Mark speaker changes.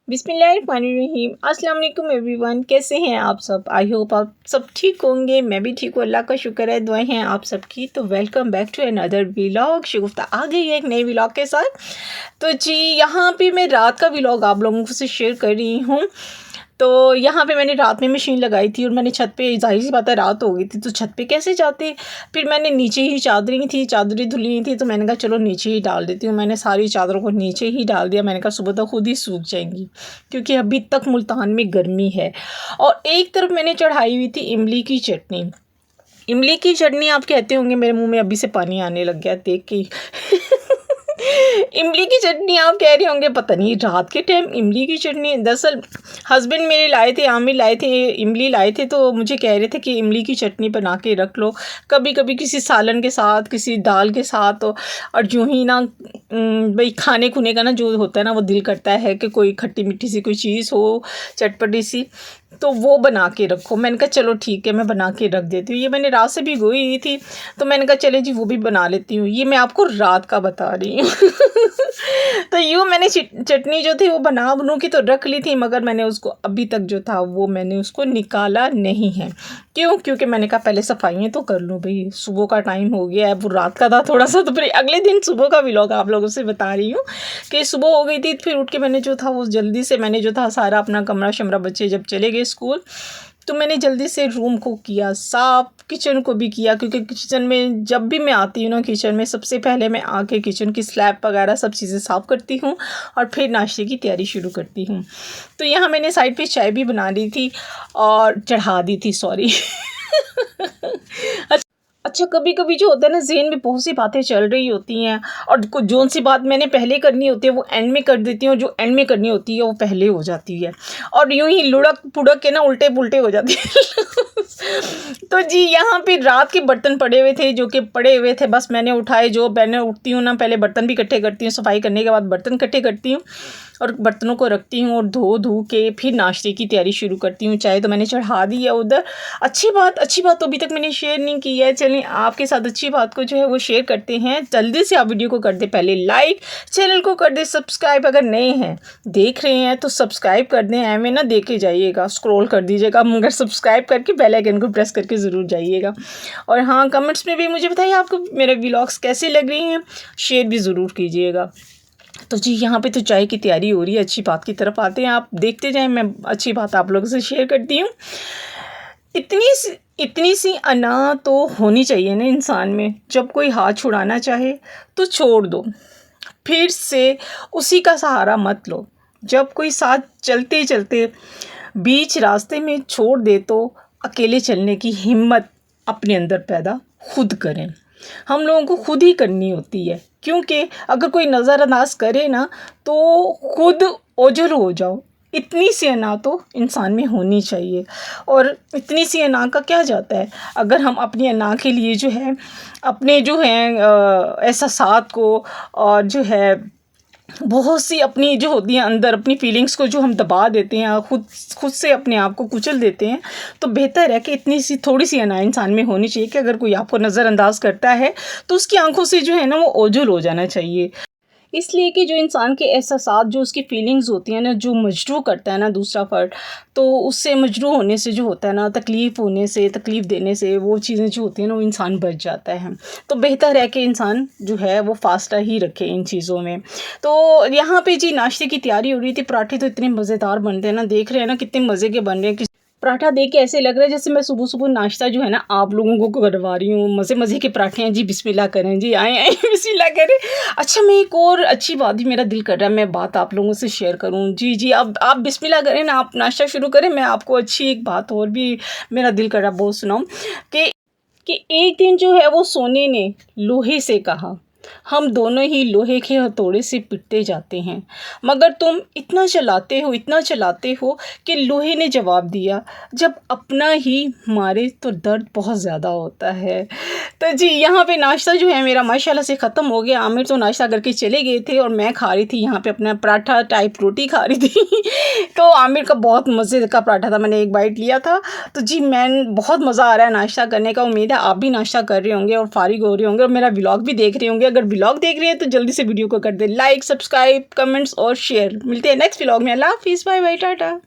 Speaker 1: बिस्मिल्लाहिर्रहमानिर्रहीम। अस्सलाम वालेकुम एवरीवन, कैसे हैं आप सब? आई होप आप सब ठीक होंगे। मैं भी ठीक हूँ, अल्लाह का शुक्र है, दुआएं हैं आप सबकी। तो welcome back to another vlog. Shagufta आ गई है एक नए व्लॉग के साथ। तो जी यहाँ पे मैं रात का व्लॉग आप लोगों से शेयर कर रही हूँ। तो यहाँ पे मैंने रात में मशीन लगाई थी और मैंने छत पे, जाहिर सी बात है रात हो गई थी तो छत पे कैसे जाते। फिर मैंने नीचे ही चादरें धुली थी तो मैंने कहा चलो नीचे ही डाल देती हूँ। मैंने सारी चादरों को नीचे ही डाल दिया। मैंने कहा सुबह तक खुद ही सूख जाएंगी क्योंकि अभी तक मुल्तान में गर्मी है। और एक तरफ मैंने चढ़ाई हुई थी इमली की चटनी। इमली की चटनी आप कहते होंगे, मेरे मुंह में अभी से पानी आने लग गया देख के। इमली की चटनी आप कह रहे होंगे, पता नहीं रात के टाइम इमली की चटनी। दरअसल हस्बैंड मेरे लाए थे, आमिर लाए थे, इमली लाए थे, तो मुझे कह रहे थे कि इमली की चटनी बना के रख लो, कभी कभी किसी सालन के साथ, किसी दाल के साथ। और जो ही ना भाई खाने खुने का ना जो होता है ना, वो दिल करता है कि कोई खट्टी मीठी सी कोई चीज़ हो, चटपटी सी, तो वो बना के रखो। मैंने कहा चलो ठीक है, मैं बना के रख देती हूँ। ये मैंने रात से भिगोई हुई थी तो मैंने कहा चले जी वो भी बना लेती हूँ। ये मैं आपको रात का बता रही हूँ। तो यूँ मैंने चटनी जो थी वो बनू की तो रख ली थी, मगर मैंने उसको अभी तक जो था वो मैंने उसको निकाला नहीं है। क्यों? क्योंकि मैंने कहा पहले सफाइयाँ तो कर लूँ भाई, सुबह का टाइम हो गया है, वो रात का था थोड़ा सा। तो फिर अगले दिन सुबह का व्लॉग आप लोगों से बता रही हूँ कि सुबह हो गई थी। फिर उठ के मैंने जो था वो जल्दी से मैंने जो था सारा अपना कमरा शमरा, बच्चे जब चले गए स्कूल तो मैंने जल्दी से रूम को किया साफ, किचन को भी किया। क्योंकि किचन में जब भी मैं आती हूँ ना, किचन में सबसे पहले मैं आके किचन की स्लैब वगैरह सब चीज़ें साफ़ करती हूँ और फिर नाश्ते की तैयारी शुरू करती हूँ। तो यहाँ मैंने साइड पे चाय भी बना ली थी और चढ़ा दी थी, सॉरी। अच्छा कभी कभी जो होता है ना, ज़हन में बहुत सी बातें चल रही होती हैं और जो सी बात मैंने पहले करनी होती है वो एंड में कर देती हूँ, और जो एंड में करनी होती है वो पहले हो जाती है, और यूं ही लुढ़क पुढ़क के ना उल्टे पुल्टे हो जाती है। तो जी यहाँ पे रात के बर्तन पड़े हुए थे, जो कि पड़े हुए थे, बस मैंने उठाए। जो मैंने उठती हूँ ना, पहले बर्तन भी इकट्ठे करती हूँ, सफाई करने के बाद बर्तन इकट्ठे करती हूँ और बर्तनों को रखती हूँ और धो के फिर नाश्ते की तैयारी शुरू करती हूँ। चाय तो मैंने चढ़ा दी है उधर। अच्छी बात तो अभी तक मैंने शेयर नहीं की है। चलिए आपके साथ अच्छी बात को जो है वो शेयर करते हैं। जल्दी से आप वीडियो को कर दे पहले लाइक, चैनल को कर दे सब्सक्राइब। अगर नए हैं देख रहे हैं तो सब्सक्राइब कर दें, ऐਵੇਂ ना देखे जाइएगा, स्क्रॉल कर दीजिएगा, मगर सब्सक्राइब करके बेल आइकन को प्रेस करके ज़रूर जाइएगा। और हाँ, कमेंट्स में भी मुझे बताइए आपको मेरे व्लॉग्स कैसे लग रही हैं, शेयर भी ज़रूर कीजिएगा। तो जी यहाँ पे तो चाय की तैयारी हो रही है। अच्छी बात की तरफ आते हैं, आप देखते जाएं, मैं अच्छी बात आप लोगों से शेयर करती हूँ। इतनी सी अना तो होनी चाहिए ना इंसान में। जब कोई हाथ छुड़ाना चाहे तो छोड़ दो, फिर से उसी का सहारा मत लो। जब कोई साथ चलते चलते बीच रास्ते में छोड़ दे तो अकेले चलने की हिम्मत अपने अंदर पैदा खुद करें। हम लोगों को खुद ही करनी होती है, क्योंकि अगर कोई नज़रअंदाज करे ना तो खुद ओझल हो जाओ। इतनी सी अना तो इंसान में होनी चाहिए। और इतनी सी अना का क्या जाता है, अगर हम अपनी अना के लिए जो है अपने जो हैं एहसासात को और जो है बहुत सी अपनी जो होती हैं अंदर अपनी फीलिंग्स को जो हम दबा देते हैं, खुद से अपने आप को कुचल देते हैं, तो बेहतर है कि इतनी सी थोड़ी सी अना इंसान में होनी चाहिए कि अगर कोई आपको नज़रअंदाज करता है तो उसकी आंखों से जो है ना वो ओझल हो जाना चाहिए। इसलिए कि जो इंसान के एहसासात, जो उसकी फीलिंग्स होती हैं ना, जो मजरू करता है ना दूसरा फ़र्द, तो उससे मजरू होने से जो होता है ना, तकलीफ़ होने से, तकलीफ़ देने से, वो चीज़ें जो होती हैं ना वो इंसान बच जाता है। तो बेहतर है कि इंसान जो है वो फासला ही रखे इन चीज़ों में। तो यहाँ पे जी नाश्ते की तैयारी हो रही थी। पराठे तो इतने मज़ेदार बनते हैं ना, देख रहे हैं ना कितने मज़े के बन रहे हैं। पराठा देख के ऐसे लग रहा है जैसे मैं सुबह सुबह नाश्ता जो है ना आप लोगों को करवा रही हूँ। मज़े मज़े के पराठे हैं जी, बिस्मिल्लाह करें जी, आए बिस्मिल्लाह करें। अच्छा, मैं एक और अच्छी बात भी, मेरा दिल कर रहा है मैं बात आप लोगों से शेयर करूँ। जी अब आप बिस्मिल्लाह करें ना, आप नाश्ता शुरू करें, मैं आपको अच्छी एक बात और भी मेरा दिल कर रहा है बहुत सुनाऊँ। कि एक दिन जो है वो सोने ने लोहे से कहा, हम दोनों ही लोहे के हथौड़े से पिटते जाते हैं, मगर तुम इतना चलाते हो कि लोहे ने जवाब दिया, जब अपना ही मारे तो दर्द बहुत ज़्यादा होता है। तो जी यहाँ पे नाश्ता जो है मेरा माशाल्लाह से ख़त्म हो गया। आमिर तो नाश्ता करके चले गए थे और मैं खा रही थी यहाँ पे अपना पराठा टाइप रोटी खा रही थी। तो आमिर का बहुत मज़े का पराठा था, मैंने एक बाइट लिया था। तो जी बहुत मज़ा आ रहा है नाश्ता करने का। उम्मीद है आप भी नाश्ता कर रहे होंगे और फारिग हो रहे होंगे और मेरा व्लॉग भी देख रहे होंगे। अगर व्लॉग देख रहे हैं तो जल्दी से वीडियो को कर दे लाइक, सब्सक्राइब, कमेंट्स और शेयर। मिलते हैं नेक्स्ट व्लॉग में। अल्लाह हाफिज़, बाय बाय, टाटा।